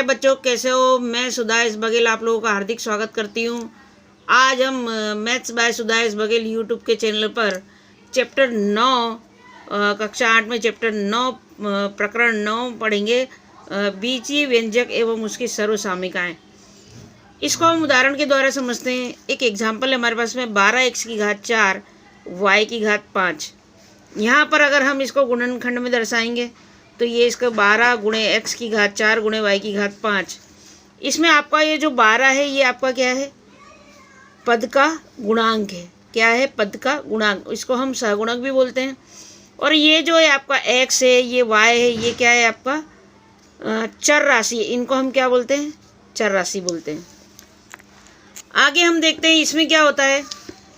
प्यारे बच्चों, कैसे हो? मैं सुदाइश बघेल आप लोगों का हार्दिक स्वागत करती हूँ। आज हम मैथ्स बाय सुदाइश बघेल यूट्यूब के चैनल पर चैप्टर 9 कक्षा 8 में चैप्टर 9 प्रकरण 9 पढ़ेंगे। बीजीय व्यंजक एवं उसकी सर्वसामयिकाएँ। इसको हम उदाहरण के द्वारा समझते हैं। एक एग्जाम्पल है हमारे पास में 12x की घात 4 y की घात 5। यहाँ पर अगर हम इसको गुणनखंड में दर्शाएंगे तो ये इसका 12 गुणे x की घात 4 गुणे y की घात 5। इसमें आपका ये जो 12 है ये आपका क्या है? पद का गुणांक है। क्या है? पद का गुणांक। इसको हम सहगुणक भी बोलते हैं। और ये जो है आपका x है, ये y है, ये क्या है आपका? चर राशि है। इनको हम क्या बोलते हैं? चर राशि बोलते हैं। आगे हम देखते हैं इसमें क्या होता है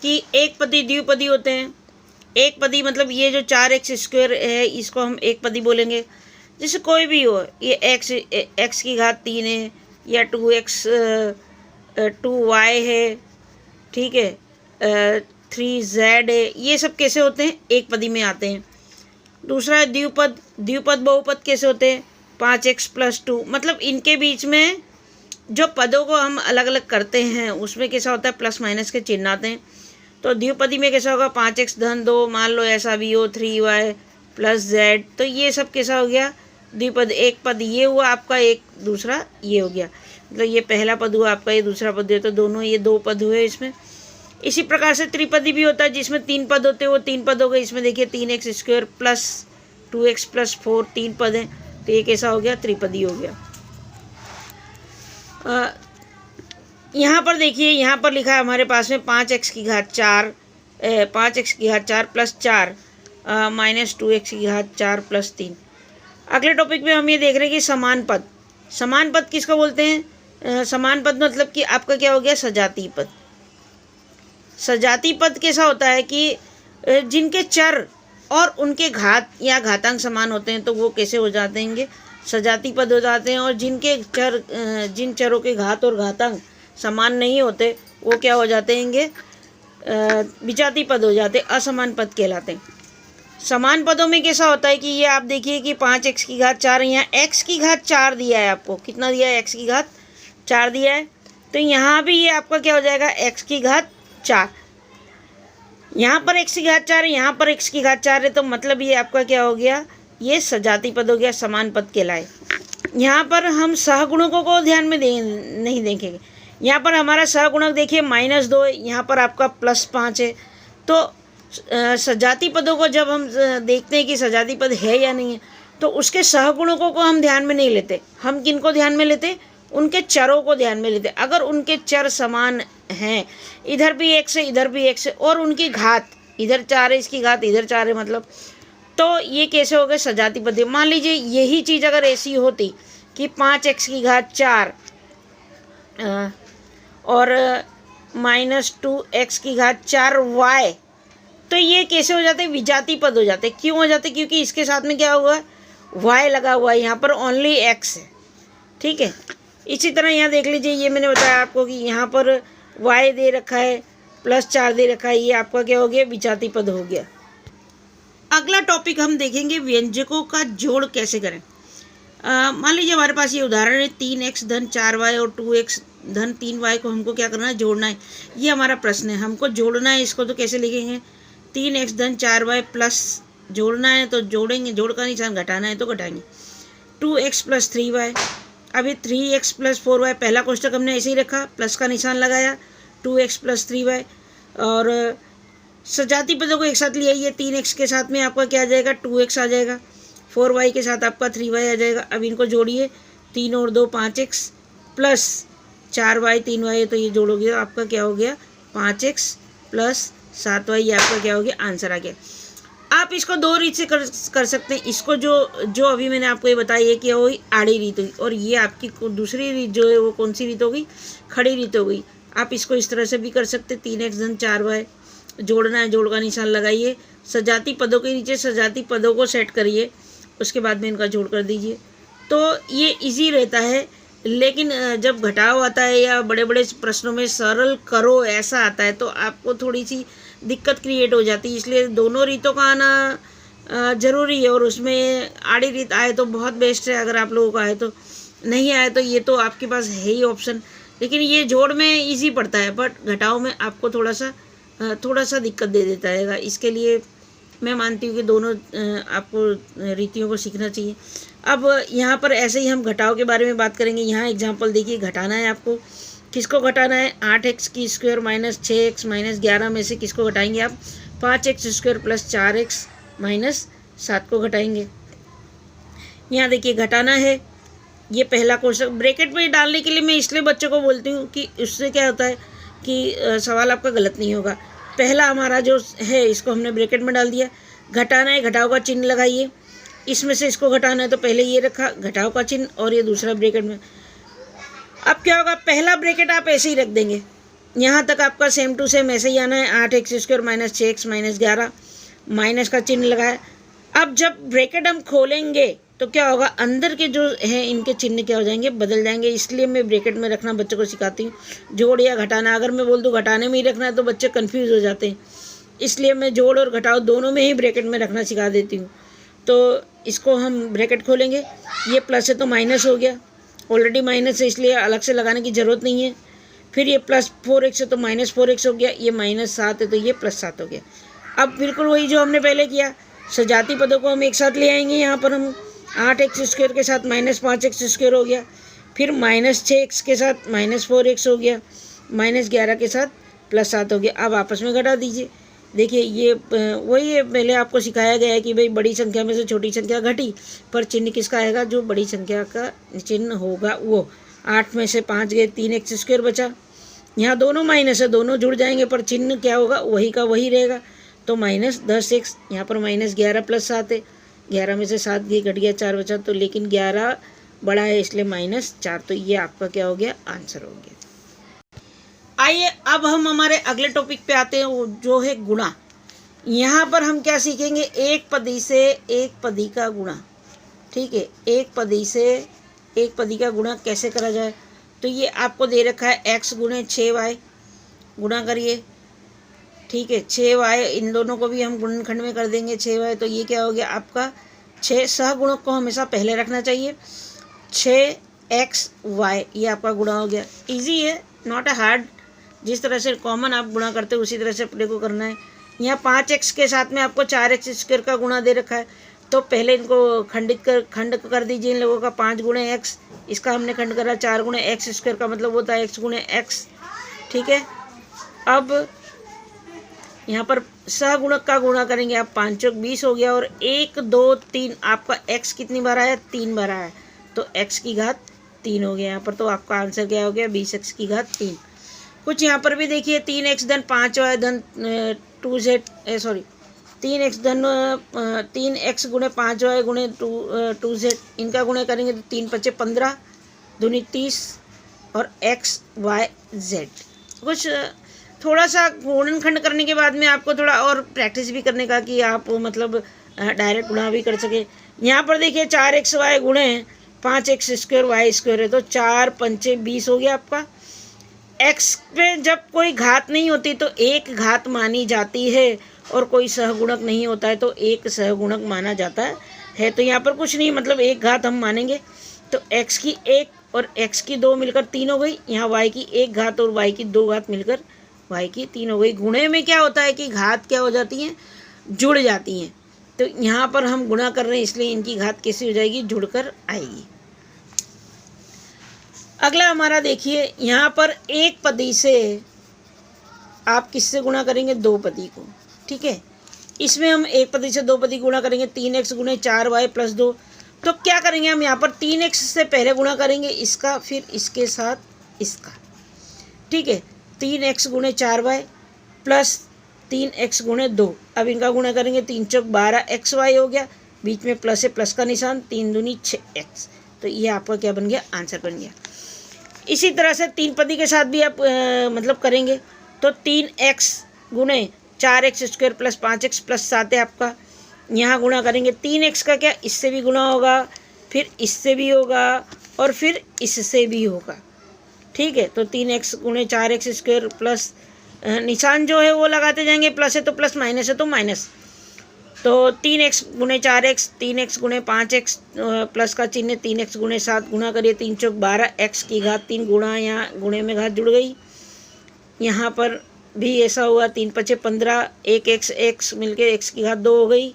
कि एक पदी द्विपदी होते हैं। एक पदी मतलब ये जो 4x² है इसको हम एक पदी बोलेंगे। जैसे कोई भी हो, ये x की घात 3 है या 2x 2y है, ठीक है, 3z है, ये सब कैसे होते हैं? एक पदी में आते हैं। दूसरा है द्विपद। द्विपद बहुपद कैसे होते हैं? 5x + 2। मतलब इनके बीच में जो पदों को हम अलग अलग करते हैं उसमें कैसा होता है? प्लस माइनस के चिन्ह आते हैं। तो द्विपदी में कैसा होगा? 5x धन 2, मान लो ऐसा भी हो, 3y + z। तो ये सब कैसा हो गया? द्विपद। एक पद ये हुआ आपका, एक दूसरा ये हो गया। मतलब ये पहला पद हुआ आपका, ये दूसरा पद हुआ, तो दोनों ये 2 पद हुए इसमें। इसी प्रकार से त्रिपदी भी होता है जिसमें 3 पद होते हैं, वो 3 पद हो गए। इसमें देखिए 3x² + 2x + 4 3 पद हैं, तो ये कैसा हो गया? त्रिपदी हो गया। यहाँ पर देखिए, यहाँ पर लिखा है हमारे पास में 5x की घात 4 + 4 - 2x की घात 4 + 3। अगले टॉपिक में हम ये देख रहे हैं कि समान पद। समान पद किसको बोलते हैं? समान पद मतलब कि आपका क्या हो गया? सजातीय पद। सजातीय पद कैसा होता है कि जिनके चर और उनके घात या घातांक समान होते हैं तो वो कैसे हो जाते हैं? सजातीय पद हो जाते हैं। और जिन चरों के घात और घातांक समान नहीं होते वो क्या हो जाते हैं? विजातीय पद हो जाते, असमान पद कहलाते हैं। समान पदों में कैसा होता है कि ये आप देखिए कि 5x की घात 4, यहाँ x की घात 4 दिया है आपको। कितना दिया है? x की घात 4 दिया है। तो यहाँ भी ये आपका क्या हो जाएगा? x की घात 4। यहाँ पर x की घात 4 है, यहाँ पर x की घात 4 है, तो मतलब ये आपका क्या हो गया? ये सजातीय पद हो गया, समान पद कहलाए। यहाँ पर हम सहगुणकों को ध्यान में नहीं देखेंगे। यहाँ पर हमारा सहगुणक देखिए -2 है, यहाँ पर आपका +5 है। तो सजातीय पदों को जब हम देखते हैं कि सजातीय पद है या नहीं है, तो उसके सहगुणकों को हम ध्यान में नहीं लेते। हम किन को ध्यान में लेते? उनके चरों को ध्यान में लेते। अगर उनके चर समान हैं, इधर भी x है इधर भी x है, और उनकी घात इधर 4 है, इसकी घात इधर 4 है, मतलब तो ये कैसे हो गए? सजातीय पद। मान लीजिए यही चीज़ अगर ऐसी होती कि 5x की घात 4 और -2x की घात 4y, तो ये कैसे हो जाते? विजातीय पद हो जाते। क्यों हो जाते? क्योंकि इसके साथ में क्या हुआ है? y लगा हुआ है, यहाँ पर ओनली x है, ठीक है। इसी तरह यहाँ देख लीजिए, ये मैंने बताया आपको कि यहाँ पर y दे रखा है, +4 दे रखा है, ये आपका क्या हो गया? विजातीय पद हो गया। अगला टॉपिक हम देखेंगे व्यंजकों का जोड़ कैसे करें। मान लीजिए हमारे पास ये उदाहरण है 3x धन 4y और 2x धन 3y को हमको क्या करना है? जोड़ना है। ये हमारा प्रश्न है, हमको जोड़ना है। इसको तो कैसे लिखेंगे? 3x धन 4y प्लस जोड़ना है तो जोड़ेंगे, जोड़ का निशान घटाना है तो घटाएंगे। 2x + 3y। अभी 3x + 4y, पहला कोष्ठक हमने ऐसे ही रखा, प्लस का निशान लगाया, 2x + 3y। और सजातीय पदों को एक साथ लिया, ये 3x के साथ में आपका क्या आ जाएगा? 2x आ जाएगा। 4y के साथ आपका 3y आ जाएगा। अब इनको जोड़िए, 3 और 2 5x प्लस 4y 3y, तो ये जोड़ोगे तो आपका क्या हो गया? 5x + 7y, ये आपका क्या हो गया? आंसर आ गया। आप इसको 2 रीत से कर सकते हैं। इसको जो अभी मैंने आपको ये बताया, ये क्या हुई? आड़ी रीत हुई। और ये आपकी दूसरी रीत जो है वो कौन सी रीत हो गई? खड़ी रीत हो गई। आप इसको इस तरह से भी कर सकते, 3x धन 4y, जोड़ना है, जोड़ का निशान लगाइए, सजातीय पदों के नीचे सजातीय पदों को सेट करिए, उसके बाद में इनका जोड़ कर दीजिए, तो ये इजी रहता है। लेकिन जब घटाव आता है या बड़े बड़े प्रश्नों में सरल करो ऐसा आता है तो आपको थोड़ी सी दिक्कत क्रिएट हो जाती है। इसलिए दोनों रीतों का आना ज़रूरी है, और उसमें आड़ी रीत आए तो बहुत बेस्ट है अगर आप लोगों का आए तो। नहीं आया तो ये तो आपके पास है ही ऑप्शन, लेकिन ये जोड़ में इजी पड़ता है, बट घटाव में आपको थोड़ा सा दिक्कत दे देता है। इसके लिए मैं मानती हूँ कि दोनों आपको रीतियों को सीखना चाहिए। अब यहाँ पर ऐसे ही हम घटाव के बारे में बात करेंगे। यहाँ एग्जांपल देखिए, घटाना है आपको। किसको घटाना है? 8x की स्क्वायर माइनस 6x माइनस 11 में से किसको घटाएंगे आप? 5x square plus 4x minus 7 को घटाएंगे। यहाँ देखिए घटाना है, ये पहला क्वेश्चन ब्रैकेट में डालने के लिए मैं इसलिए बच्चों को बोलती हूँ कि उससे क्या होता है कि सवाल आपका गलत नहीं होगा। पहला हमारा जो है इसको हमने ब्रैकेट में डाल दिया। घटाना है, घटाव का चिन्ह लगाइए। इसमें से इसको घटाना है तो पहले ये रखा घटाव का चिन्ह और ये दूसरा ब्रैकेट में। अब क्या होगा, पहला ब्रैकेट आप ऐसे ही रख देंगे, यहाँ तक आपका सेम टू सेम ऐसे ही आना है। 8x square minus 6x minus 11 minus का चिन्ह लगाया। अब जब ब्रैकेट हम खोलेंगे तो क्या होगा, अंदर के जो है इनके चिन्ह क्या हो जाएंगे, बदल जाएंगे। इसलिए मैं ब्रैकेट में रखना बच्चों को सिखाती हूँ, जोड़ या घटाना। अगर मैं बोल दूँ घटाने में ही रखना है तो बच्चे कन्फ्यूज़ हो जाते हैं, इसलिए मैं जोड़ और घटाव दोनों में ही ब्रैकेट में रखना सिखा देती हूँ। तो इसको हम ब्रैकेट खोलेंगे, ये प्लस है तो माइनस हो गया, ऑलरेडी माइनस है इसलिए अलग से लगाने की ज़रूरत नहीं है। फिर ये प्लस 4x है तो माइनस 4x हो गया, ये माइनस 7 है तो ये प्लस 7 हो गया। अब बिल्कुल वही जो हमने पहले किया, सजाती पदों को हम एक साथ ले आएंगे। यहाँ पर हम 8x स्क्वायर के साथ माइनस 5x स्क्वायर हो गया, फिर माइनस 6x के साथ माइनस 4x हो गया, माइनस 11 के साथ प्लस 7 हो गया। अब आपस में घटा दीजिए। देखिए ये वही है, पहले आपको सिखाया गया है कि भाई बड़ी संख्या में से छोटी संख्या घटी, पर चिन्ह किसका आएगा? जो बड़ी संख्या का चिन्ह होगा वो। 8 में से 5 गए, 3x स्क्वायर बचा। यहाँ दोनों माइनस है, दोनों जुड़ जाएंगे, पर चिन्ह क्या होगा? वही का वही रहेगा, तो माइनस 10x। यहाँ पर माइनस 11 प्लस 7 है, 11 में से 7 गई, घट गया 4 बचा, तो लेकिन 11 बड़ा है इसलिए माइनस 4। तो ये आपका क्या हो गया? आंसर हो गया। आइए अब हम हमारे अगले टॉपिक पे आते हैं, वो जो है गुणा। यहाँ पर हम क्या सीखेंगे? एक पदी से एक पदी का गुणा। ठीक है, एक पदी से एक पदी का गुणा कैसे करा जाए? तो ये आपको दे रखा है x गुणे 6y, गुणा करिए। ठीक है, 6y, इन दोनों को भी हम गुणनखंड में कर देंगे 6y। तो ये क्या हो गया आपका? 6 सहगुणक को हमेशा पहले रखना चाहिए। 6xy ये आपका गुणा हो गया। इजी है, नॉट अ हार्ड। जिस तरह से कॉमन आप गुणा करते हो उसी तरह से अपने को करना है। यहाँ 5x के साथ में आपको 4x स्क्वायर का गुणा दे रखा है, तो पहले इनको खंड कर दीजिए इन लोगों का। 5 गुणे x, इसका हमने खंड करा 4 गुणे x स्क्वायर का मतलब होता है x गुणे x। ठीक है, अब यहाँ पर सहगुणक का गुणा करेंगे आप। 5 चौक 20 हो गया, और 1 2 3 आपका x कितनी बार आया? 3 बार आया, तो x की घात 3 हो गया यहाँ पर। तो आपका आंसर क्या हो गया? 20x की घात 3। कुछ यहाँ पर भी देखिए, 3x धन 5y धन 2z, 3x धन 3x गुणे 5y गुणे 2z, इनका गुणे करेंगे तो 3 × 5 = 15, दूनी 30, और x y z। कुछ थोड़ा सा गुणनखंड करने के बाद में आपको थोड़ा और प्रैक्टिस भी करने का, कि आप मतलब डायरेक्ट गुणा भी कर सके। यहाँ पर देखिए 4xy गुणे 5x स्क्वायर y स्क्वायर है, तो 4 × 5 = 20 हो गया आपका। x पे जब कोई घात नहीं होती तो एक घात मानी जाती है, और कोई सहगुणक नहीं होता है तो एक सहगुणक माना जाता है। तो यहाँ पर कुछ नहीं, मतलब एक घात हम मानेंगे, तो x की 1 और x की 2 मिलकर 3 हो गई। यहाँ y की 1 घात और y की 2 घात मिलकर y की 3 हो गई। गुणे में क्या होता है कि घात क्या हो जाती हैं? जुड़ जाती हैं। तो यहाँ पर हम गुणा कर रहे हैं इसलिए इनकी घात कैसी हो जाएगी? जुड़कर आएगी। अगला हमारा देखिए, यहाँ पर एक पदी से आप किससे गुणा करेंगे? 2 पदी को। ठीक है, इसमें हम एक पदी से 2 पदी गुणा करेंगे। 3x गुणे 4y + 2। तो क्या करेंगे हम यहाँ पर? 3x से पहले गुणा करेंगे इसका, फिर इसके साथ इसका। ठीक है, 3x गुणे 4y प्लस 3x गुणे 2। अब इनका गुणा करेंगे, 3 चौक 12 xy हो गया, बीच में प्लस है, प्लस का निशान, 3 दूनी 6x। तो ये आपका क्या बन गया? आंसर बन गया। इसी तरह से 3 पदी के साथ भी आप मतलब करेंगे, तो 3x गुणे 4x square plus 5x plus 7 है आपका। यहाँ गुणा करेंगे, 3x का क्या? इससे भी गुणा होगा, फिर इससे भी होगा, और फिर इससे भी होगा। ठीक है, तो 3x गुणे 4x स्क्वायर प्लस निशान जो है वो लगाते जाएंगे, प्लस है तो प्लस, माइनस है तो माइनस। तो 3x गुणे 4x, 3x गुणे 5x, प्लस का चिन्ह 3x गुणे 7, गुणा करिए 3 चौक 12, x की घात 3 गुणा, यहाँ गुणे में घात जुड़ गई। यहाँ पर भी ऐसा हुआ, 3 पचे 15, 1x x मिलके x की घात 2 हो गई।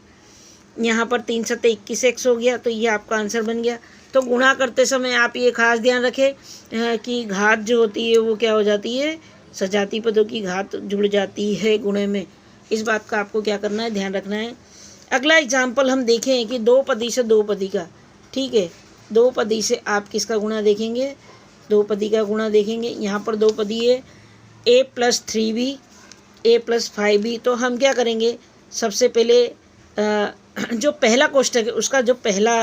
यहाँ पर 3 सत्ते 21x हो गया, तो ये आपका आंसर बन गया। तो गुणा करते समय आप ये खास ध्यान रखें कि घात जो होती है वो क्या हो जाती है, सजाती पदों की घात जुड़ जाती है गुणे में। इस बात का आपको क्या करना है, ध्यान रखना है। अगला एग्जाम्पल हम देखें कि 2 पदी से 2 पदी का, ठीक है, 2 पदी से आप किसका गुणा देखेंगे, 2 पदी का गुणा देखेंगे। यहाँ पर 2 पदी है a + 3b, a + 5b। तो हम क्या करेंगे, सबसे पहले जो पहला कोष्ठक है उसका जो पहला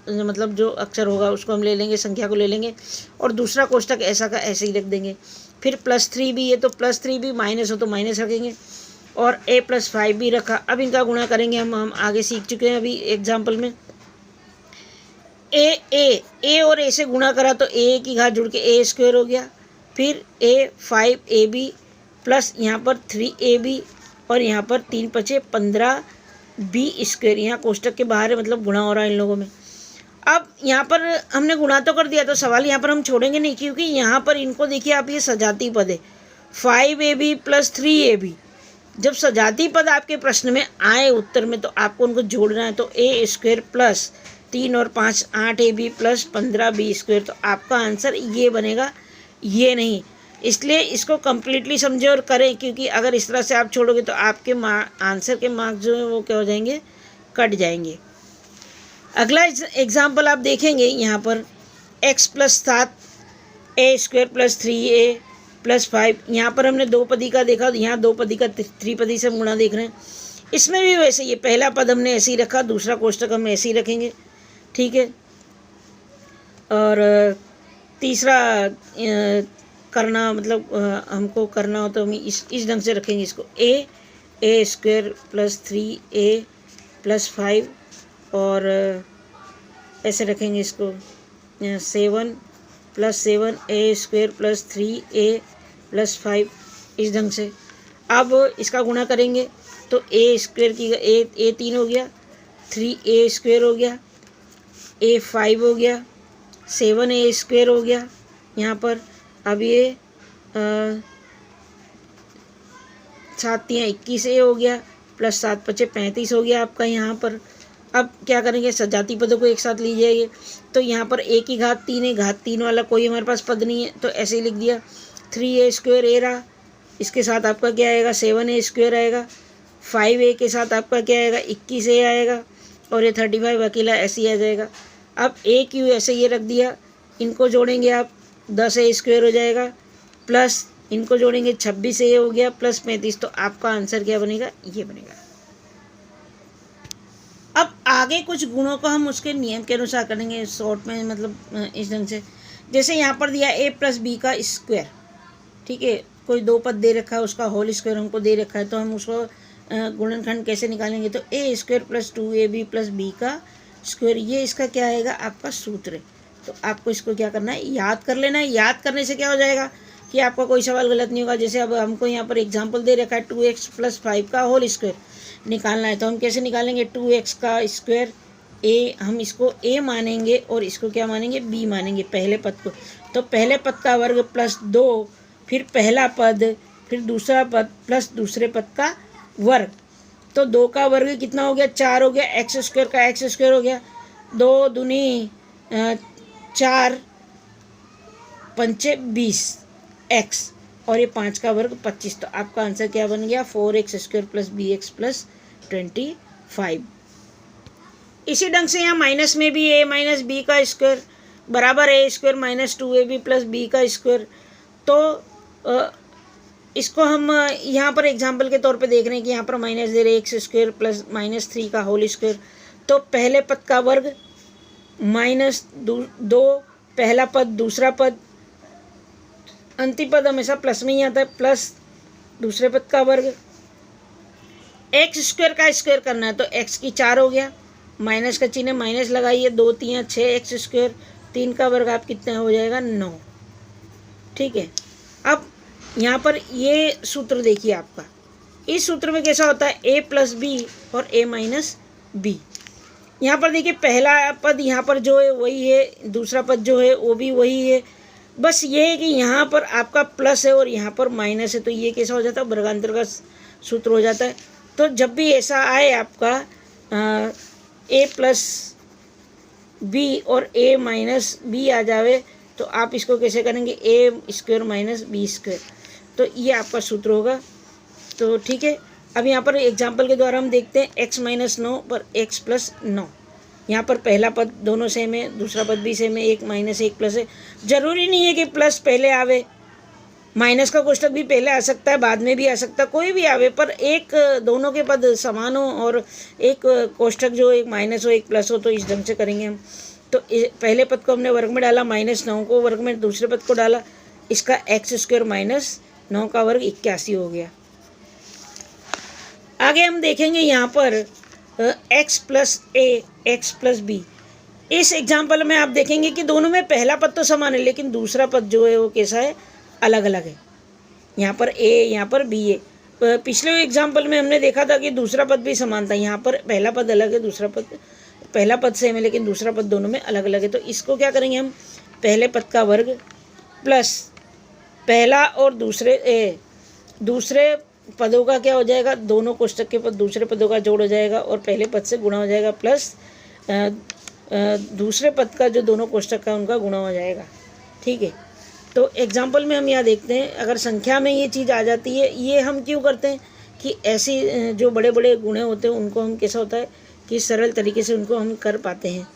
मतलब जो अक्षर होगा उसको हम ले लेंगे, संख्या को ले लेंगे, और दूसरा कोष्ठक ऐसा का ऐसे ही रख देंगे। फिर +3b है तो +3b, माइनस हो तो माइनस रखेंगे, और a + 5b रखा। अब इनका गुणा करेंगे, हम आगे सीख चुके हैं अभी एग्जाम्पल में। a और a से गुणा करा तो a की घात जुड़ के a² हो गया। फिर a 5ab प्लस यहाँ पर 3ab, और यहाँ पर 3 पचे 15b²। यहाँ कोष्ठक के बाहर है, मतलब गुणा हो रहा है इन लोगों में। अब यहाँ पर हमने गुणा तो कर दिया, तो सवाल यहाँ पर हम छोड़ेंगे नहीं, क्योंकि यहाँ पर इनको देखिए आप, ये सजाती पद है 5ab + 3ab। जब सजाती पद आपके प्रश्न में आए उत्तर में, तो आपको उनको जोड़ना है। तो a² प्लस 3 और 5 8ab प्लस 15b²। तो आपका आंसर ये बनेगा, ये नहीं। इसलिए इसको कम्प्लीटली समझे और करें, क्योंकि अगर इस तरह से आप छोड़ोगे तो आपके आंसर के मार्क्स जो है वो क्या हो जाएंगे, कट जाएंगे। अगला एग्जाम्पल आप देखेंगे, यहाँ पर x + 7 a² + 3a + 5। यहाँ पर हमने 2 पदी का देखा, यहाँ 2 पदी का 3 पदी से गुणा देख रहे हैं। इसमें भी वैसे ये पहला पद हमने ऐसे ही रखा, दूसरा कोष्ठक हम ऐसे ही रखेंगे, ठीक है। और तीसरा करना, मतलब हमको करना हो तो हम इस ढंग से रखेंगे इसको, a² + 3a + 5, और ऐसे रखेंगे इसको 7 + 7 a² + 3a + 5, इस ढंग से। अब इसका गुणा करेंगे तो a² की a 3 हो गया, 3a² हो गया, a 5 हो गया, 7a² हो गया यहाँ पर। अब ये 7 × 21a हो गया, प्लस 7 × 5 = 35 हो गया आपका यहाँ पर। अब क्या करेंगे, सजाती पदों को एक साथ लीजिए ये। तो यहाँ पर a की घात 3 है, घात 3 वाला कोई हमारे पास पद नहीं है, तो ऐसे ही लिख दिया। 3a² a रहा, इसके साथ आपका क्या आएगा, 7a² आएगा। 5a के साथ आपका क्या आएगा, 21a आएगा, और ये 35 अकेला ऐसे ही आ जाएगा। अब a ऐसे ये रख दिया, इनको जोड़ेंगे आप 10a² हो जाएगा, प्लस इनको जोड़ेंगे 26a हो गया, प्लस 35। तो आपका आंसर क्या बनेगा, ये बनेगा। अब आगे कुछ गुणों को हम उसके नियम के अनुसार करेंगे, शॉर्ट में, मतलब इस ढंग से। जैसे यहाँ पर दिया a + b का स्क्वायर, ठीक है, कोई 2 पद दे रखा है, उसका होल स्क्वायर हमको दे रखा है, तो हम उसको गुणनखंड कैसे निकालेंगे। तो a² + 2ab + b का स्क्वायर, ये इसका क्या आएगा, आपका सूत्र है। तो आपको इसको क्या करना है, याद कर लेना है। याद करने से क्या हो जाएगा कि आपका कोई सवाल गलत नहीं होगा। जैसे अब हमको यहाँ पर एग्जाम्पल दे रखा है 2x + 5 का होल स्क्वायर निकालना है, तो हम कैसे निकालेंगे, 2x का स्क्वायर a, हम इसको a मानेंगे और इसको क्या मानेंगे, b मानेंगे, पहले पद को। तो पहले पद का वर्ग प्लस 2, फिर पहला पद, फिर दूसरा पद प्लस दूसरे पद का वर्ग। तो 2 का वर्ग कितना हो गया, 4 हो गया, x² का x² हो गया, 2 दूनी 4 पंचे 20 x, और ये 5 का वर्ग 25। तो आपका आंसर क्या बन गया, 4x² + bx + 25। इसी ढंग से यहाँ माइनस में भी a - b का स्क्वायर बराबर a² - 2ab + b का स्क्वायर। तो इसको हम यहाँ पर एग्जाम्पल के तौर पे देख रहे हैं कि यहाँ पर माइनस दे रहे x² + -3 का होल स्क्वायर। तो पहले पद का वर्ग -2, पहला पद, दूसरा पद, अंतिम पद हमेशा प्लस में ही आता है, प्लस दूसरे पद का वर्ग। x² का स्क्वायर करना है, तो x की 4 हो गया, माइनस का चिन्ह माइनस लगाइए, 2 × 3 = 6x², 3 का वर्ग आप कितना हो जाएगा, 9, ठीक है। अब यहाँ पर ये सूत्र देखिए आपका, इस सूत्र में कैसा होता है a प्लस बी और a माइनस बी। यहाँ पर देखिए पहला पद यहाँ पर जो है वही है, दूसरा पद जो है वो भी वही है, बस ये है कि यहाँ पर आपका प्लस है और यहाँ पर माइनस है, तो ये कैसा हो जाता है वर्गांतर का सूत्र हो जाता है। तो जब भी ऐसा आए आपका a प्लस बी और a माइनस बी आ जावे तो आप इसको कैसे करेंगे a square minus B square, तो ये आपका सूत्र होगा। तो ठीक है, अब यहाँ पर एग्जाम्पल के द्वारा हम देखते हैं x माइनस 9 पर x प्लस 9। यहाँ पर पहला पद दोनों सेम है, दूसरा पद भी सेम है, एक माइनस एक प्लस है। ज़रूरी नहीं है कि प्लस पहले आवे, माइनस का कोष्ठक भी पहले आ सकता है, बाद में भी आ सकता है, कोई भी आवे, पर एक दोनों के पद समान हो और एक कोष्ठक जो एक माइनस हो एक प्लस हो, तो इस ढंग से करेंगे हम। तो पहले पद को हमने वर्ग में डाला, -9 को वर्ग में दूसरे पद को डाला, इसका x स्क्वायर माइनस 9 का वर्ग 81 हो गया। आगे हम देखेंगे यहाँ पर x प्लस ए एक्स प्लस बी। इस एग्जाम्पल में आप देखेंगे कि दोनों में पहला पद तो समान है लेकिन दूसरा पद जो है वो कैसा है, अलग अलग है। यहाँ पर a यहाँ पर b है। पिछले एग्जाम्पल में हमने देखा था कि दूसरा पद भी समान था, यहाँ पर पहला पद अलग है, दूसरा पद पहला पद सेम है लेकिन दूसरा पद दोनों में अलग अलग है। तो इसको क्या करेंगे हम, पहले पद का वर्ग प्लस पहला और दूसरे पदों का क्या हो जाएगा, दोनों कोष्ठक के पद दूसरे पदों का जोड़ हो जाएगा और पहले पद से गुणा हो जाएगा, प्लस दूसरे पद का जो दोनों कोष्ठक का उनका गुणा हो जाएगा। ठीक है, तो एग्जाम्पल में हम यहाँ देखते हैं, अगर संख्या में ये चीज़ आ जाती है, ये हम क्यों करते हैं कि ऐसी जो बड़े बड़े गुणे होते हैं उनको हम कैसा होता है कि सरल तरीके से उनको हम कर पाते हैं।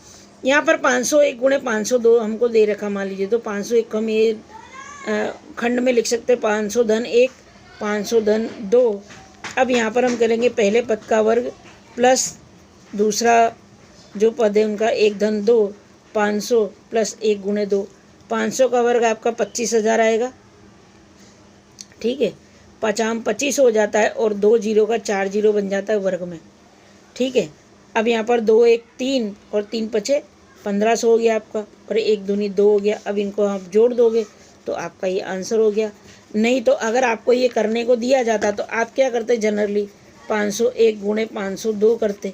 यहाँ पर 501 गुणे 502 हमको दे रखा, मान लीजिए, तो 501 को हम ये खंड में लिख सकते हैं 500 धन 1 500 धन 2। अब यहाँ पर हम करेंगे पहले पद का वर्ग प्लस दूसरा जो पद है उनका 1 धन 2, 500 प्लस 1 गुणे 2, 500 का वर्ग आपका 25,000 आएगा। ठीक है, 5 25 हो जाता है और 2 जीरो का 4 जीरो बन जाता है वर्ग में। ठीक है, अब यहाँ पर 2 1 3 और 3 5 1500 हो गया आपका, और 1 दूनी 2 हो गया। अब इनको आप जोड़ दोगे तो आपका ये आंसर हो गया। नहीं तो अगर आपको ये करने को दिया जाता तो आप क्या करते, जनरली 501 गुणे 502 करते,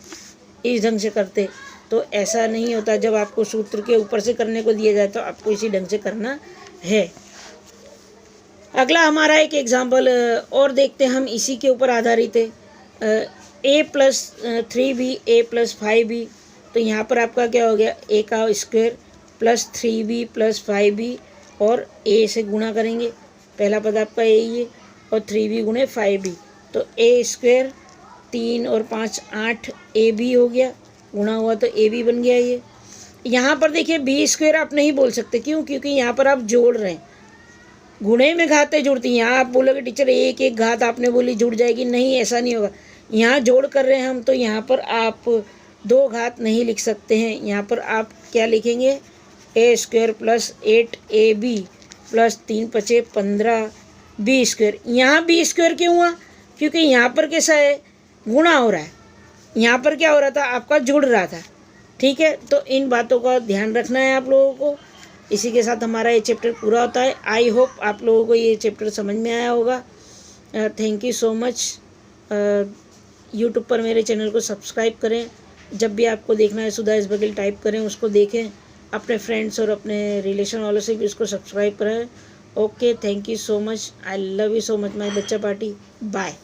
इस ढंग से करते। तो ऐसा नहीं होता, जब आपको सूत्र के ऊपर से करने को दिया जाए तो आपको इसी ढंग से करना है। अगला हमारा एक एग्जाम्पल और देखते हैं हम, इसी के ऊपर आधारित है, a plus 3b a plus 5b। तो यहाँ पर आपका क्या हो गया, a का square plus 3b plus 5b और a से गुणा करेंगे, पहला पद आपका a ही है, और 3b गुणे 5b, तो a स्क्वायर 3 और 5 8 ab हो गया, गुणा हुआ तो ab बन गया। ये यहाँ पर देखिए b स्क्वायर आप नहीं बोल सकते, क्यों, क्योंकि यहाँ पर आप जोड़ रहे हैं, गुणे में घातें जुड़ती हैं। यहाँ आप बोलोगे टीचर एक एक घात आपने बोली जुड़ जाएगी, नहीं, ऐसा नहीं होगा। यहाँ जोड़ कर रहे हैं हम, तो यहाँ पर आप 2 घात नहीं लिख सकते हैं। यहाँ पर आप क्या लिखेंगे, a square plus 8ab plus 3 5 15 b square. यहाँ b स्क्वायर क्यों हुआ, क्योंकि यहाँ पर कैसा है, गुणा हो रहा है, यहाँ पर क्या हो रहा था, आपका जुड़ रहा था। ठीक है, तो इन बातों का ध्यान रखना है आप लोगों को। इसी के साथ हमारा ये चैप्टर पूरा होता है। आई होप आप लोगों को ये चैप्टर समझ में आया होगा। Thank you so much. YouTube पर मेरे चैनल को सब्सक्राइब करें, जब भी आपको देखना है सुधा एस बघेल टाइप करें, उसको देखें, अपने फ्रेंड्स और अपने रिलेशन वालों से भी उसको सब्सक्राइब करें। Okay, thank you so much, I love you so much my बच्चा पार्टी, बाय।